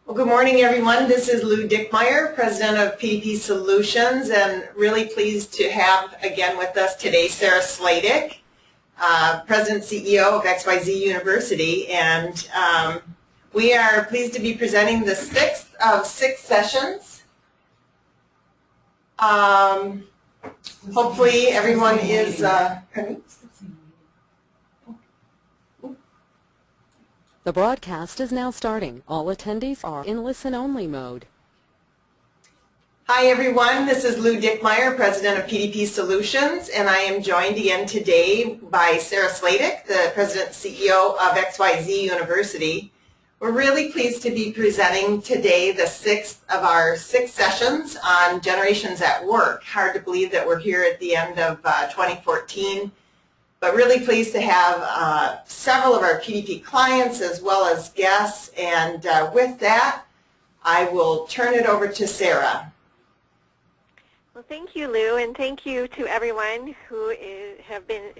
Well, good morning, everyone. This is Lou Dickmeyer, President of PDP Solutions, and really pleased to have again with us today Sarah Sladek, President CEO of XYZ University, and we are pleased to be presenting the sixth of 6 sessions. Hopefully everyone is The broadcast is now starting. All attendees are in listen-only mode. Hi everyone, this is Lou Dickmeyer, President of PDP Solutions, and I am joined again today by Sarah Sladek, the President and CEO of XYZ University. We're really pleased to be presenting today the 6th of our 6 sessions on generations at work. Hard to believe that we're here at the end of 2014, but really pleased to have several of our PDP clients as well as guests, and with that, I will turn it over to Sarah. Well, thank you, Lou, and thank you to everyone who have been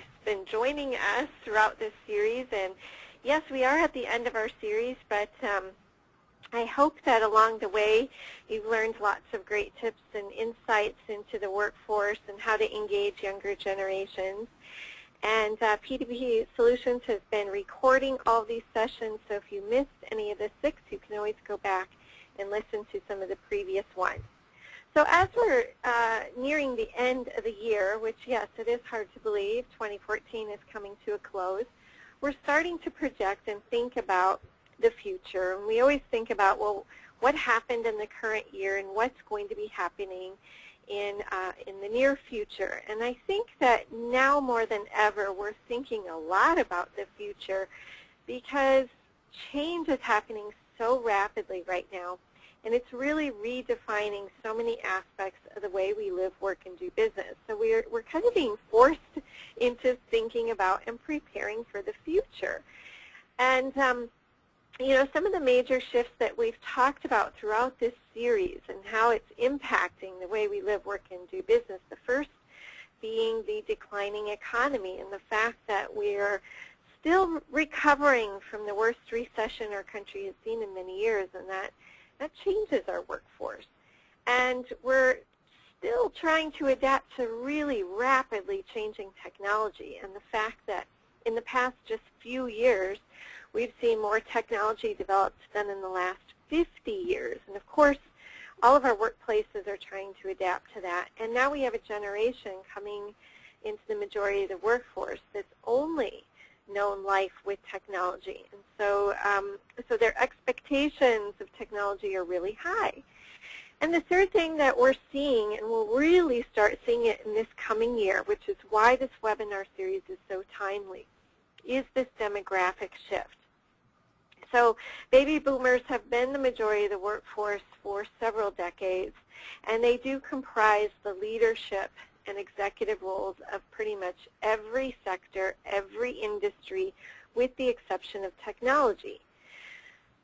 joining us throughout this series. And yes, we are at the end of our series, but I hope that along the way you've learned lots of great tips and insights into the workforce and how to engage younger generations. And PDP Solutions has been recording all these sessions, so if you missed any of the 6, you can always go back and listen to some of the previous ones. So as we're nearing the end of the year, which, yes, it is hard to believe, 2014 is coming to a close, we're starting to project and think about the future. And we always think about, well, what happened in the current year and what's going to be happening in the near future. And I think that now more than ever, we're thinking a lot about the future because change is happening so rapidly right now. And it's really redefining so many aspects of the way we live, work, and do business. So we're kind of being forced into thinking about and preparing for the future. And you know, some of the major shifts that we've talked about throughout this series and how it's impacting the way we live, work, and do business. The first being the declining economy and the fact that we're still recovering from the worst recession our country has seen in many years, and that changes our workforce. And we're still trying to adapt to really rapidly changing technology, and the fact that in the past just few years, we've seen more technology developed than in the last 50 years. And of course, all of our workplaces are trying to adapt to that. And now we have a generation coming into the majority of the workforce that's only known life with technology. And so, so their expectations of technology are really high. And the third thing that we're seeing, and we'll really start seeing it in this coming year, which is why this webinar series is so timely, is this demographic shift. So baby boomers have been the majority of the workforce for several decades, and they do comprise the leadership and executive roles of pretty much every sector, every industry, with the exception of technology.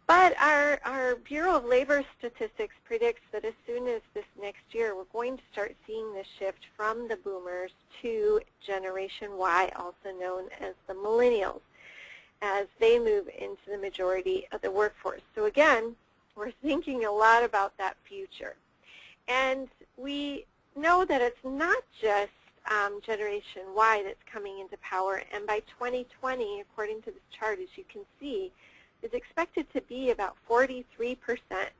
But our Bureau of Labor Statistics predicts that as soon as this next year, we're going to start seeing the shift from the boomers to Generation Y, also known as the millennials, as they move into the majority of the workforce. So again, we're thinking a lot about that future. And we know that it's not just Generation Y that's coming into power, and by 2020, according to this chart, as you can see, is expected to be about 43%,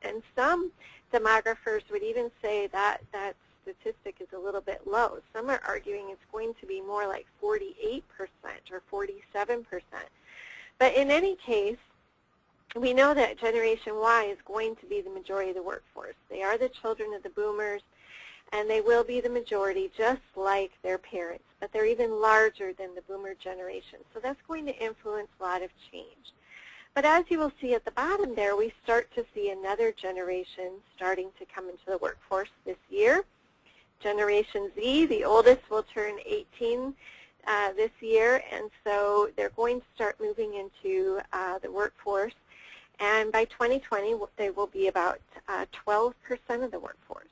and some demographers would even say that that statistic is a little bit low. Some are arguing it's going to be more like 48% or 47%. But in any case, we know that Generation Y is going to be the majority of the workforce. They are the children of the boomers, and they will be the majority just like their parents, but they're even larger than the boomer generation. So that's going to influence a lot of change. But as you will see at the bottom there, we start to see another generation starting to come into the workforce this year. Generation Z, the oldest, will turn 18 this year, and so they're going to start moving into the workforce. And by 2020, they will be about 12% of the workforce.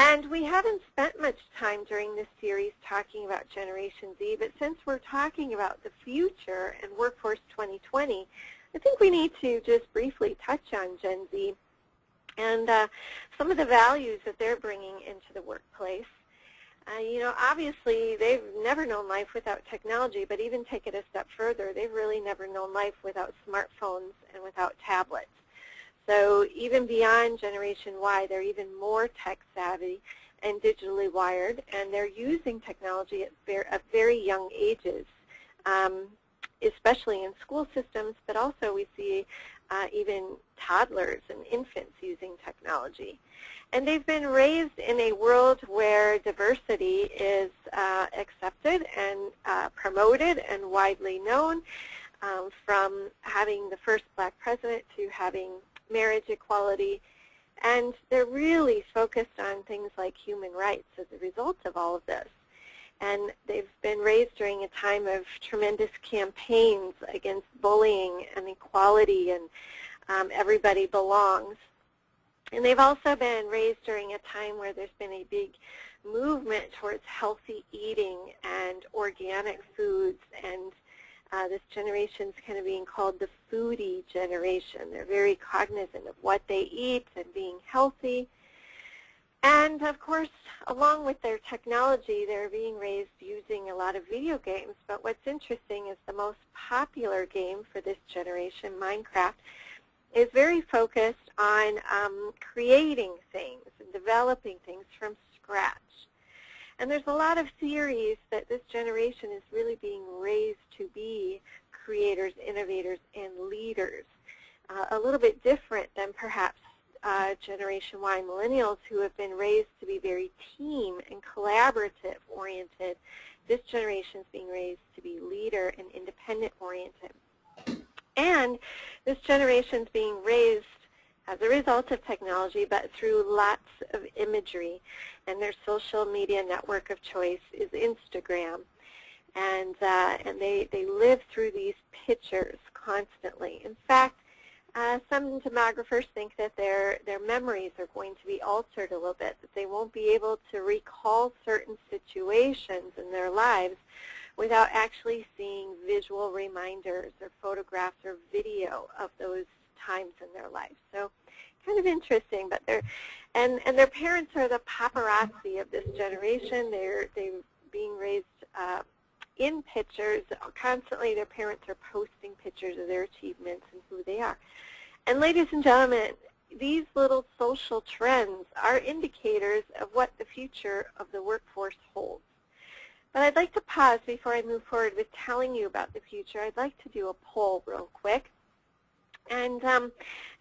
And we haven't spent much time during this series talking about Generation Z, but since we're talking about the future and Workforce 2020, I think we need to just briefly touch on Gen Z and some of the values that they're bringing into the workplace. You know, obviously, they've never known life without technology, but even take it a step further, they've really never known life without smartphones and without tablets. So even beyond Generation Y, they're even more tech-savvy and digitally wired, and they're using technology at very young ages, especially in school systems, but also we see even toddlers and infants using technology. And they've been raised in a world where diversity is accepted and promoted and widely known, from having the first black president to having marriage equality. And they're really focused on things like human rights as a result of all of this. And they've been raised during a time of tremendous campaigns against bullying and equality and everybody belongs. And they've also been raised during a time where there's been a big movement towards healthy eating and organic foods, and this generation's kind of being called the foodie generation. They're very cognizant of what they eat and being healthy. And of course, along with their technology, they're being raised using a lot of video games. But what's interesting is the most popular game for this generation, Minecraft, is very focused on creating things and developing things from scratch. And there's a lot of theories that this generation is really being raised to be creators, innovators, and leaders. A little bit different than perhaps Generation Y millennials, who have been raised to be very team and collaborative oriented. This generation is being raised to be leader and independent oriented. And this generation is being raised as a result of technology, but through lots of imagery. And their social media network of choice is Instagram. And they live through these pictures constantly. In fact, some demographers think that their memories are going to be altered a little bit, that they won't be able to recall certain situations in their lives without actually seeing visual reminders or photographs or video of those times in their life. So kind of interesting, but their parents are the paparazzi of this generation. They're being raised in pictures. Constantly their parents are posting pictures of their achievements and who they are. And ladies and gentlemen, these little social trends are indicators of what the future of the workforce holds. But I'd like to pause before I move forward with telling you about the future. I'd like to do a poll real quick. And I'm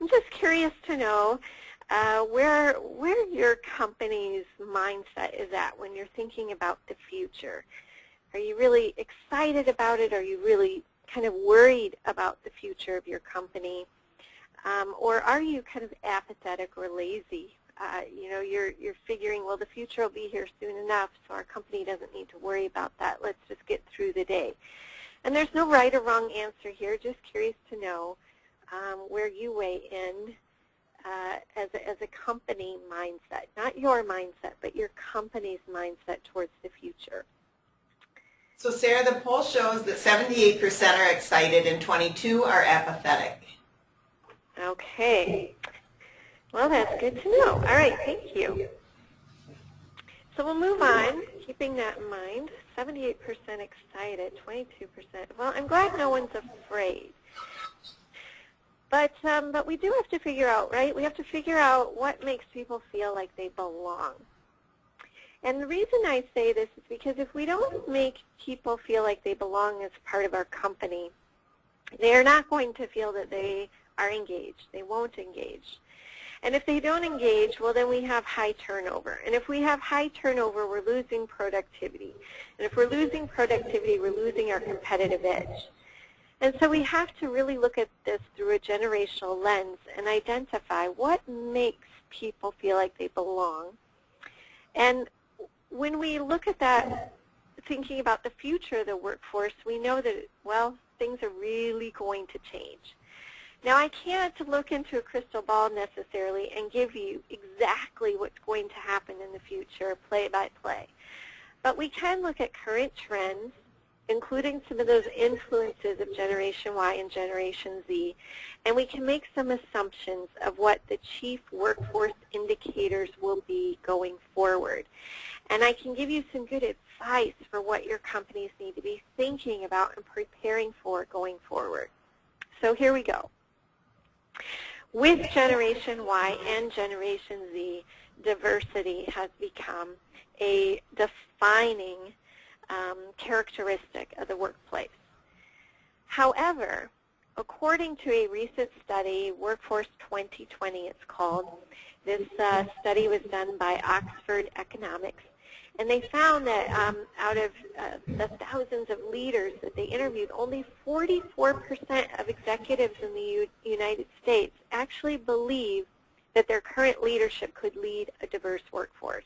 just curious to know where your company's mindset is at when you're thinking about the future. Are you really excited about it? Are you really kind of worried about the future of your company? Or are you kind of apathetic or lazy? You know, you're figuring, well, the future will be here soon enough, so our company doesn't need to worry about that. Let's just get through the day. And there's no right or wrong answer here. Just curious to know where you weigh in as a company mindset, not your mindset, but your company's mindset towards the future. So Sarah, the poll shows that 78% are excited and 22% are apathetic. Okay. Well, that's good to know. All right, thank you. So we'll move on, keeping that in mind. 78% excited, 22%. Well, I'm glad no one's afraid. But we do have to figure out, right? We have to figure out what makes people feel like they belong. And the reason I say this is because if we don't make people feel like they belong as part of our company, they're not going to feel that they are engaged. They won't engage. And if they don't engage, well, then we have high turnover. And if we have high turnover, we're losing productivity. And if we're losing productivity, we're losing our competitive edge. And so we have to really look at this through a generational lens and identify what makes people feel like they belong. And when we look at that, thinking about the future of the workforce, we know that, well, things are really going to change. Now, I can't look into a crystal ball necessarily and give you exactly what's going to happen in the future, play by play. But we can look at current trends including some of those influences of Generation Y and Generation Z, and we can make some assumptions of what the chief workforce indicators will be going forward. And I can give you some good advice for what your companies need to be thinking about and preparing for going forward. So here we go. With Generation Y and Generation Z, diversity has become a defining characteristic of the workplace. However, according to a recent study, Workforce 2020 it's called, this study was done by Oxford Economics, and they found that out of the thousands of leaders that they interviewed, only 44% of executives in the United States actually believe that their current leadership could lead a diverse workforce.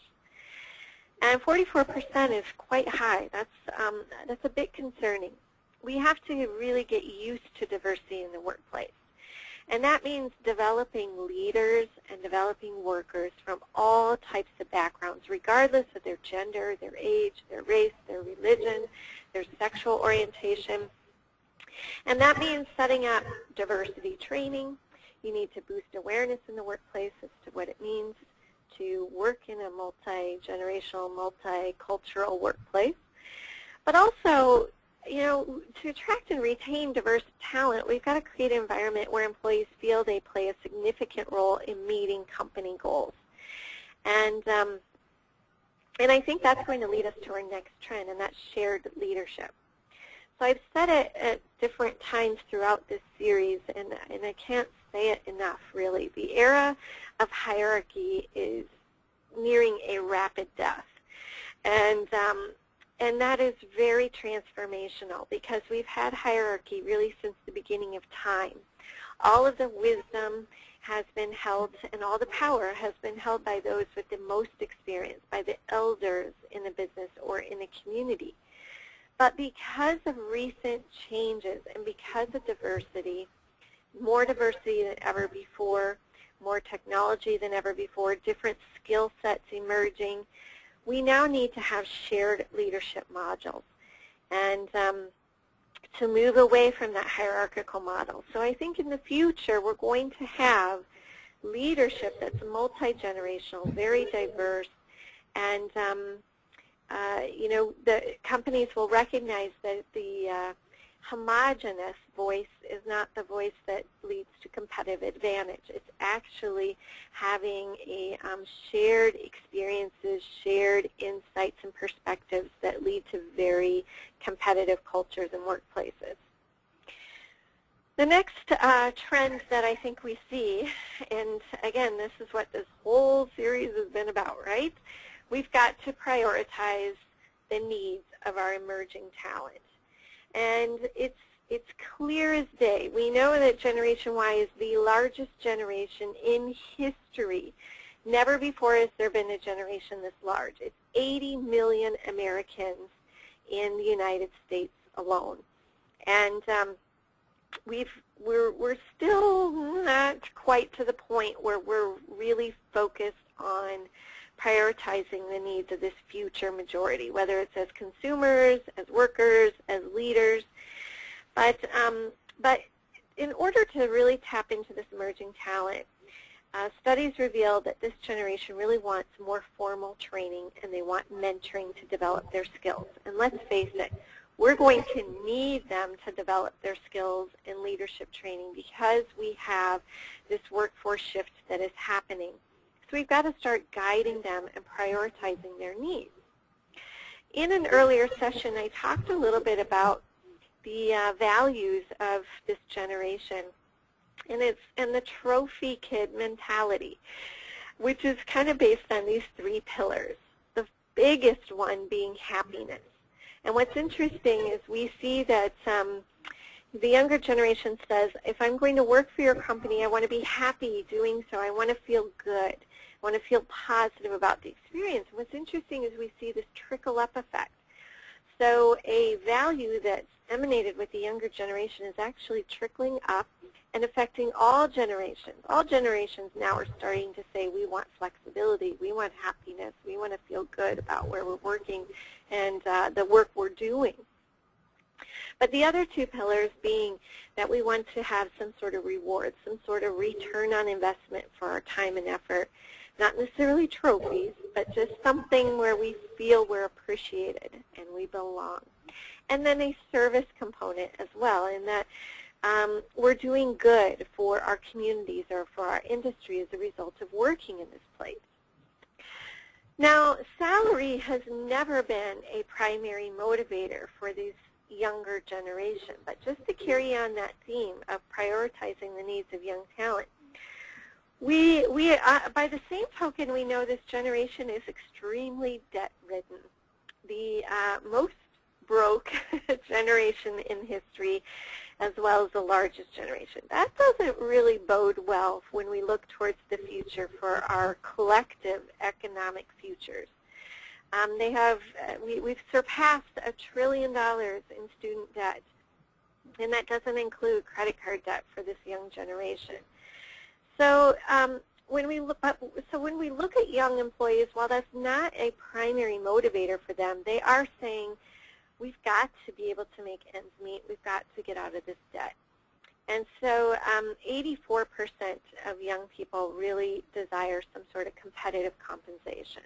And 44% is quite high. That's a bit concerning. We have to really get used to diversity in the workplace. And that means developing leaders and developing workers from all types of backgrounds, regardless of their gender, their age, their race, their religion, their sexual orientation. And that means setting up diversity training. You need to boost awareness in the workplace as to what it means to work in a multi-generational, multicultural workplace. But also, you know, to attract and retain diverse talent, we've got to create an environment where employees feel they play a significant role in meeting company goals. And I think that's going to lead us to our next trend, and that's shared leadership. So I've said it at different times throughout this series, and I can't say it enough, really. The era of hierarchy is nearing a rapid death. And that is very transformational because we've had hierarchy really since the beginning of time. All of the wisdom has been held and all the power has been held by those with the most experience, by the elders in the business or in the community. But because of recent changes and because of diversity, more diversity than ever before, more technology than ever before, different skill sets emerging, we now need to have shared leadership modules and to move away from that hierarchical model. So I think in the future we're going to have leadership that's multi-generational, very diverse, and you know, the companies will recognize that the homogenous voice is not the voice that leads to competitive advantage. It's actually having a shared experiences, shared insights and perspectives that lead to very competitive cultures and workplaces. The next trend that I think we see, and again, this is what this whole series has been about, right? We've got to prioritize the needs of our emerging talent. And it's clear as day. We know that Generation Y is the largest generation in history. Never before has there been a generation this large. It's 80 million Americans in the United States alone. And we're still not quite to the point where we're really focused on prioritizing the needs of this future majority, whether it's as consumers, as workers, as leaders. But in order to really tap into this emerging talent, studies reveal that this generation really wants more formal training and they want mentoring to develop their skills. And let's face it, we're going to need them to develop their skills in leadership training because we have this workforce shift that is happening. So we've got to start guiding them and prioritizing their needs. In an earlier session, I talked a little bit about the values of this generation, and the trophy kid mentality, which is kind of based on these three pillars, the biggest one being happiness. And what's interesting is we see that the younger generation says, if I'm going to work for your company, I want to be happy doing so. I want to feel good. I want to feel positive about the experience. And what's interesting is we see this trickle-up effect. So a value that's emanated with the younger generation is actually trickling up and affecting all generations. All generations now are starting to say we want flexibility, we want happiness, we want to feel good about where we're working and the work we're doing. But the other two pillars being that we want to have some sort of reward, some sort of return on investment for our time and effort, not necessarily trophies, but just something where we feel we're appreciated and we belong. And then a service component as well, in that we're doing good for our communities or for our industry as a result of working in this place. Now, salary has never been a primary motivator for these younger generation, but just to carry on that theme of prioritizing the needs of young talent, we by the same token, we know this generation is extremely debt-ridden. The most broke generation in history, as well as the largest generation. That doesn't really bode well when we look towards the future for our collective economic futures. We've surpassed $1 trillion in student debt, and that doesn't include credit card debt for this young generation. So when we look at young employees, while that's not a primary motivator for them, they are saying, we've got to be able to make ends meet. We've got to get out of this debt. And so 84% of young people really desire some sort of competitive compensation.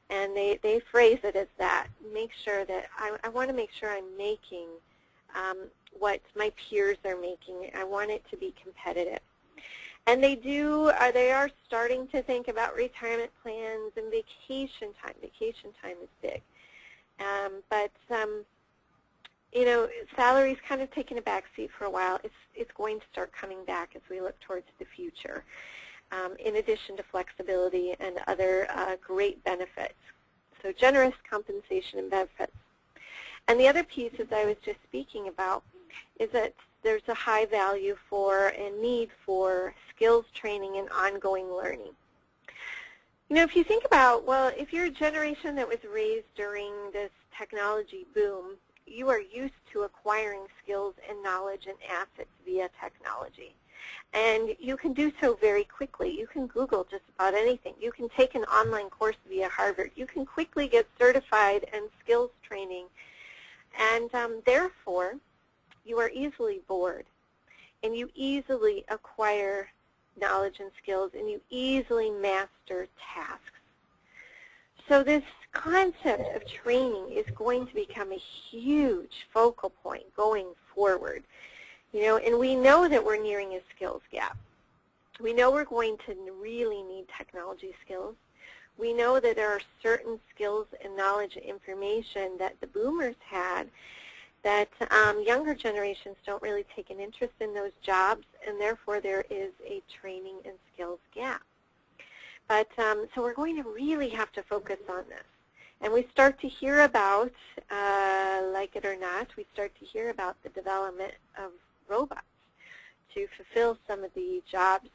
And they phrase it as that. Make sure that I want to make sure I'm making what my peers are making. I want it to be competitive. And they are starting to think about retirement plans and vacation time. Vacation time is big. But you know, salary's kind of taken a back seat for a while. It's going to start coming back as we look towards the future, in addition to flexibility and other great benefits. So generous compensation and benefits. And the other piece, as I was just speaking about, is that there's a high value for and need for skills training and ongoing learning. You know, if you think about, well, if you're a generation that was raised during this technology boom, you are used to acquiring skills and knowledge and assets via technology. And you can do so very quickly. You can Google just about anything. You can take an online course via Harvard. You can quickly get certified and skills training. And therefore, you are easily bored. And you easily acquire knowledge and skills, and you easily master tasks. So this concept of training is going to become a huge focal point going forward. You know, and we know that we're nearing a skills gap. We know we're going to really need technology skills. We know that there are certain skills and knowledge and information that the boomers had that younger generations don't really take an interest in those jobs, and therefore there is a training and skills gap. But so we're going to really have to focus on this. And we start to hear about, like it or not, we start to hear about the development of robots to fulfill some of the jobs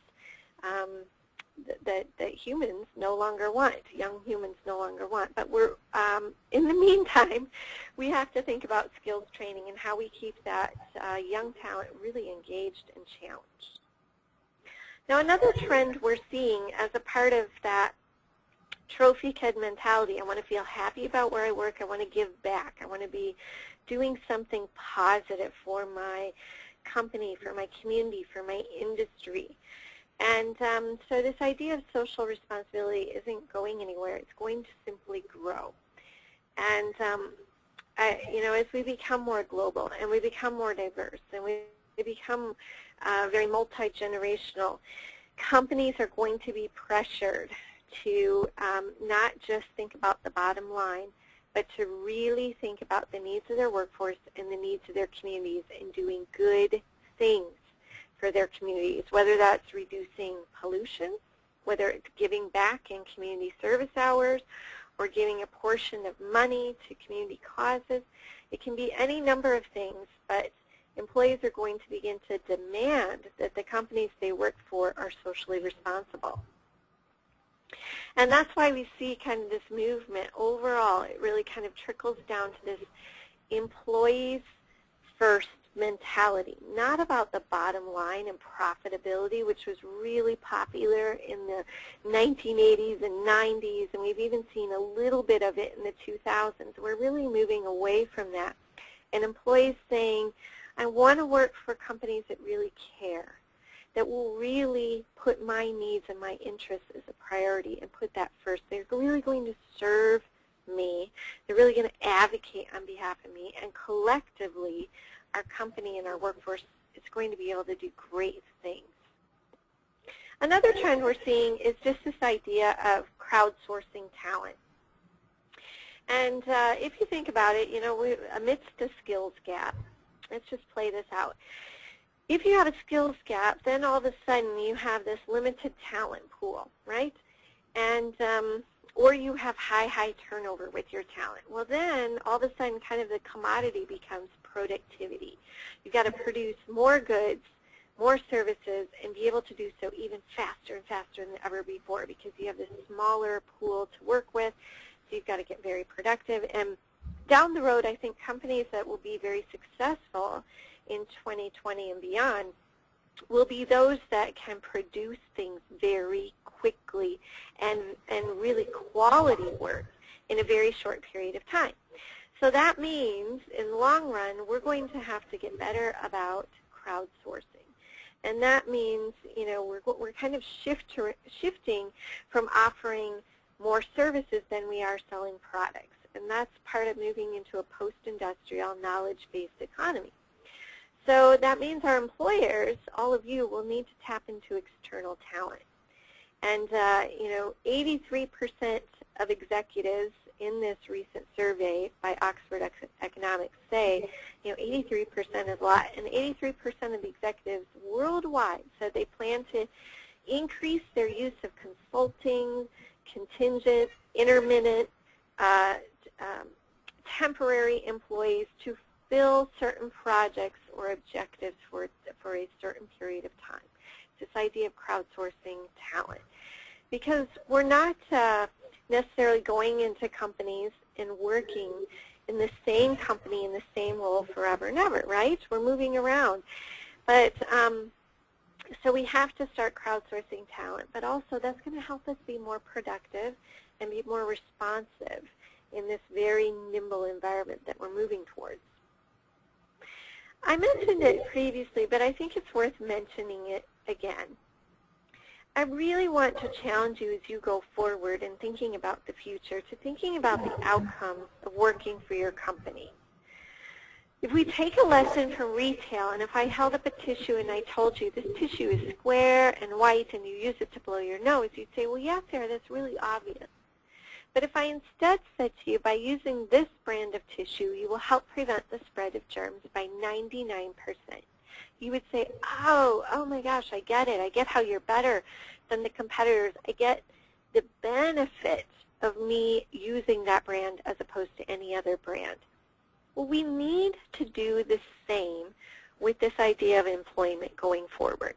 that humans no longer want, young humans no longer want. But we're, in the meantime, we have to think about skills training and how we keep that young talent really engaged and challenged. Now, another trend we're seeing as a part of that trophy kid mentality, I want to feel happy about where I work, I want to give back, I want to be doing something positive for my company, for my community, for my industry. And so this idea of social responsibility isn't going anywhere. It's going to simply grow. And, you know, as we become more global and we become more diverse and we become very multi-generational, companies are going to be pressured to not just think about the bottom line, but to really think about the needs of their workforce and the needs of their communities and doing good things for their communities, whether that's reducing pollution, whether it's giving back in community service hours, or giving a portion of money to community causes. It can be any number of things, but employees are going to begin to demand that the companies they work for are socially responsible. And that's why we see kind of this movement overall. It really kind of trickles down to this employees first mentality, not about the bottom line and profitability, which was really popular in the 1980s and 90s, and we've even seen a little bit of it in the 2000s. We're really moving away from that and employees saying, I want to work for companies that really care, that will really put my needs and my interests as a priority and put that first. They're really going to serve me. They're really going to advocate on behalf of me, and collectively, our company and our workforce is going to be able to do great things. Another trend we're seeing is just this idea of crowdsourcing talent. And if you think about it, amidst a skills gap, let's just play this out. If you have a skills gap, then all of a sudden you have this limited talent pool, right? And or you have high turnover with your talent. Well, then all of a sudden kind of the commodity becomes productivity. You've got to produce more goods, more services, and be able to do so even faster and faster than ever before because you have this smaller pool to work with, so you've got to get very productive. And down the road, I think companies that will be very successful in 2020 and beyond will be those that can produce things very quickly and really quality work in a very short period of time. So that means in the long run, we're going to have to get better about crowdsourcing. And that means, we're kind of shifting from offering more services than we are selling products. And that's part of moving into a post-industrial, knowledge-based economy. So that means our employers, all of you, will need to tap into external talent. And, 83% of executives in this recent survey by Oxford Economics say, 83% is a lot. And 83% of the executives worldwide said they plan to increase their use of consulting, contingent, intermittent, temporary employees to fill certain projects or objectives for a certain period of time. It's this idea of crowdsourcing talent. Because we're not necessarily going into companies and working in the same company in the same role forever and ever, right? We're moving around. But so we have to start crowdsourcing talent, but also that's going to help us be more productive and be more responsive in this very nimble environment that we're moving towards. I mentioned it previously, but I think it's worth mentioning it again. I really want to challenge you as you go forward in thinking about the future to thinking about the outcomes of working for your company. If we take a lesson from retail, and if I held up a tissue and I told you this tissue is square and white and you use it to blow your nose, you'd say, well, yeah, Sarah, that's really obvious. But if I instead said to you, by using this brand of tissue, you will help prevent the spread of germs by 99%. You would say, oh my gosh, I get it. I get how you're better than the competitors. I get the benefit of me using that brand as opposed to any other brand. Well, we need to do the same with this idea of employment going forward.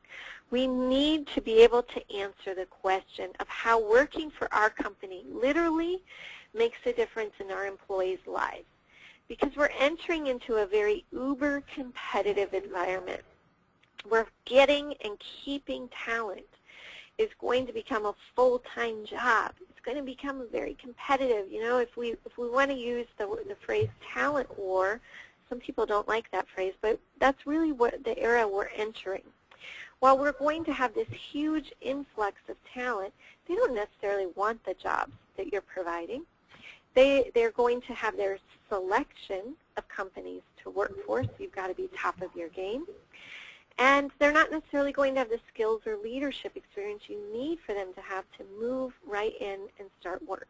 We need to be able to answer the question of how working for our company literally makes a difference in our employees' lives. Because we're entering into a very uber competitive environment where getting and keeping talent is going to become a full-time job. It's going to become very competitive. If we want to use the phrase talent war, some people don't like that phrase, but that's really what the era we're entering. While we're going to have this huge influx of talent, they don't necessarily want the jobs that you're providing. They're going to have their selection of companies to work for, so you've got to be top of your game. And they're not necessarily going to have the skills or leadership experience you need for them to have to move right in and start work.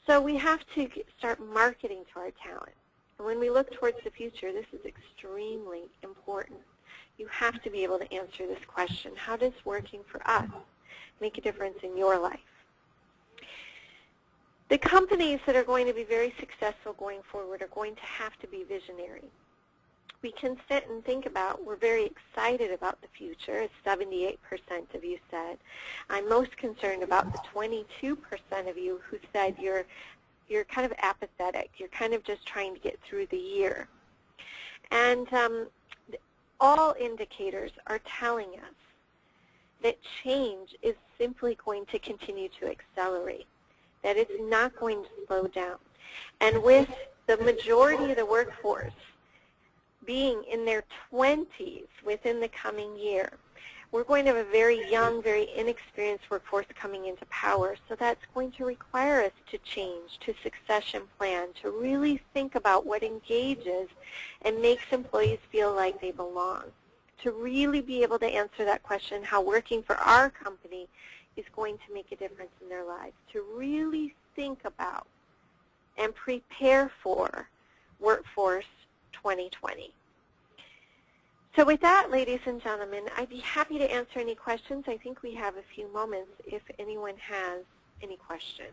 So we have to start marketing to our talent. And when we look towards the future, this is extremely important. You have to be able to answer this question: how does working for us make a difference in your life? The companies that are going to be very successful going forward are going to have to be visionary. We can sit and think about, we're very excited about the future, as 78% of you said. I'm most concerned about the 22% of you who said you're kind of apathetic. You're kind of just trying to get through the year. And all indicators are telling us that change is simply going to continue to accelerate, that it's not going to slow down. And with the majority of the workforce being in their 20s within the coming year, we're going to have a very young, very inexperienced workforce coming into power. So that's going to require us to change, to succession plan, to really think about what engages and makes employees feel like they belong, to really be able to answer that question, how working for our company is going to make a difference in their lives, to really think about and prepare for Workforce 2020. So with that, ladies and gentlemen, I'd be happy to answer any questions. I think we have a few moments if anyone has any questions.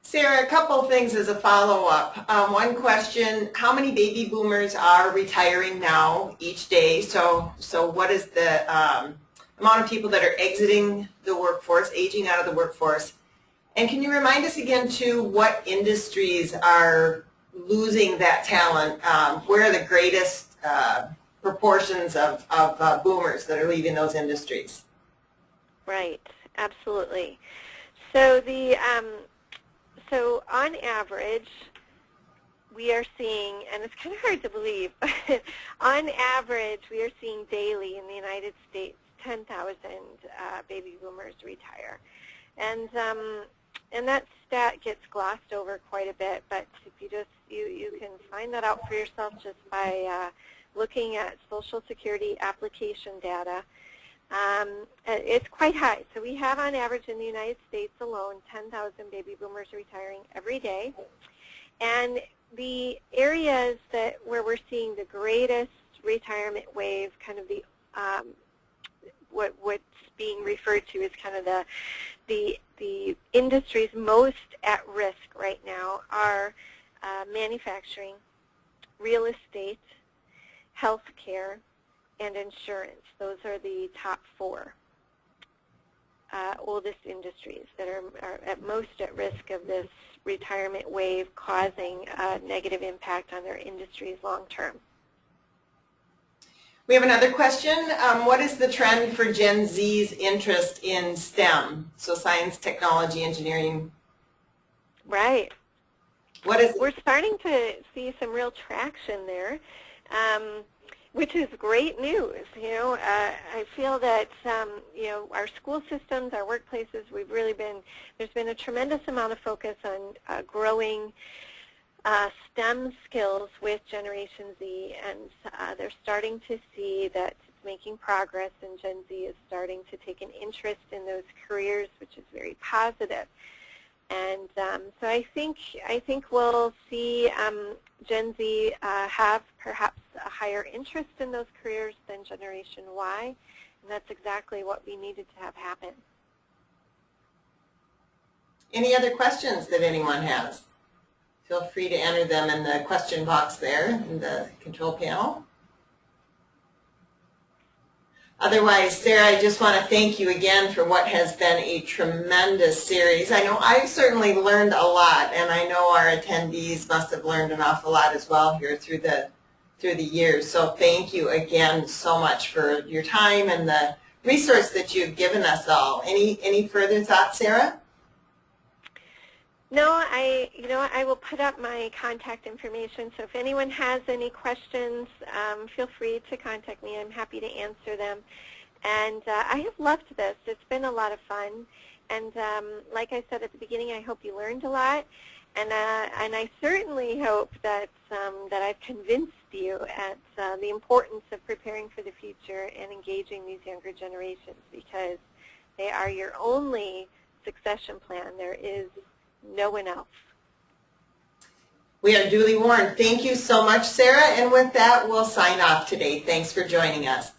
Sarah, a couple things as a follow-up. One question, how many baby boomers are retiring now each day? So what is the amount of people that are exiting the workforce, aging out of the workforce? And can you remind us again, too, what industries are losing that talent? Where are the greatest proportions of boomers that are leaving those industries? Right, absolutely. So so on average, we are seeing, and it's kind of hard to believe, but on average, we are seeing daily in the United States 10,000 baby boomers retire. And that stat gets glossed over quite a bit, but if you can find that out for yourself just by looking at Social Security application data. It's quite high. So we have on average in the United States alone 10,000 baby boomers retiring every day. And the areas where we're seeing the greatest retirement wave, kind of the what's being referred to as kind of the industries most at risk right now are manufacturing, real estate, healthcare, and insurance. Those are the top four oldest industries that are at most at risk of this retirement wave causing a negative impact on their industries long term. We have another question. What is the trend for Gen Z's interest in STEM? So science, technology, engineering. Right. What is We're starting to see some real traction there, which is great news. I feel that our school systems, our workplaces, there's been a tremendous amount of focus on growing STEM skills with Generation Z, and they're starting to see that it's making progress, and Gen Z is starting to take an interest in those careers, which is very positive. And so I think we'll see Gen Z have perhaps a higher interest in those careers than Generation Y, and that's exactly what we needed to have happen. Any other questions that anyone has? Feel free to enter them in the question box there in the control panel. Otherwise, Sarah, I just want to thank you again for what has been a tremendous series. I know I've certainly learned a lot, and I know our attendees must have learned an awful lot as well here through the years. So thank you again so much for your time and the resource that you've given us all. Any further thoughts, Sarah? No, I will put up my contact information, so if anyone has any questions, feel free to contact me. I'm happy to answer them. And I have loved this. It's been a lot of fun. And like I said at the beginning, I hope you learned a lot. And I certainly hope that I've convinced you at the importance of preparing for the future and engaging these younger generations, because they are your only succession plan. There is no one else. We are duly warned. Thank you so much, Sarah. And with that, we'll sign off today. Thanks for joining us.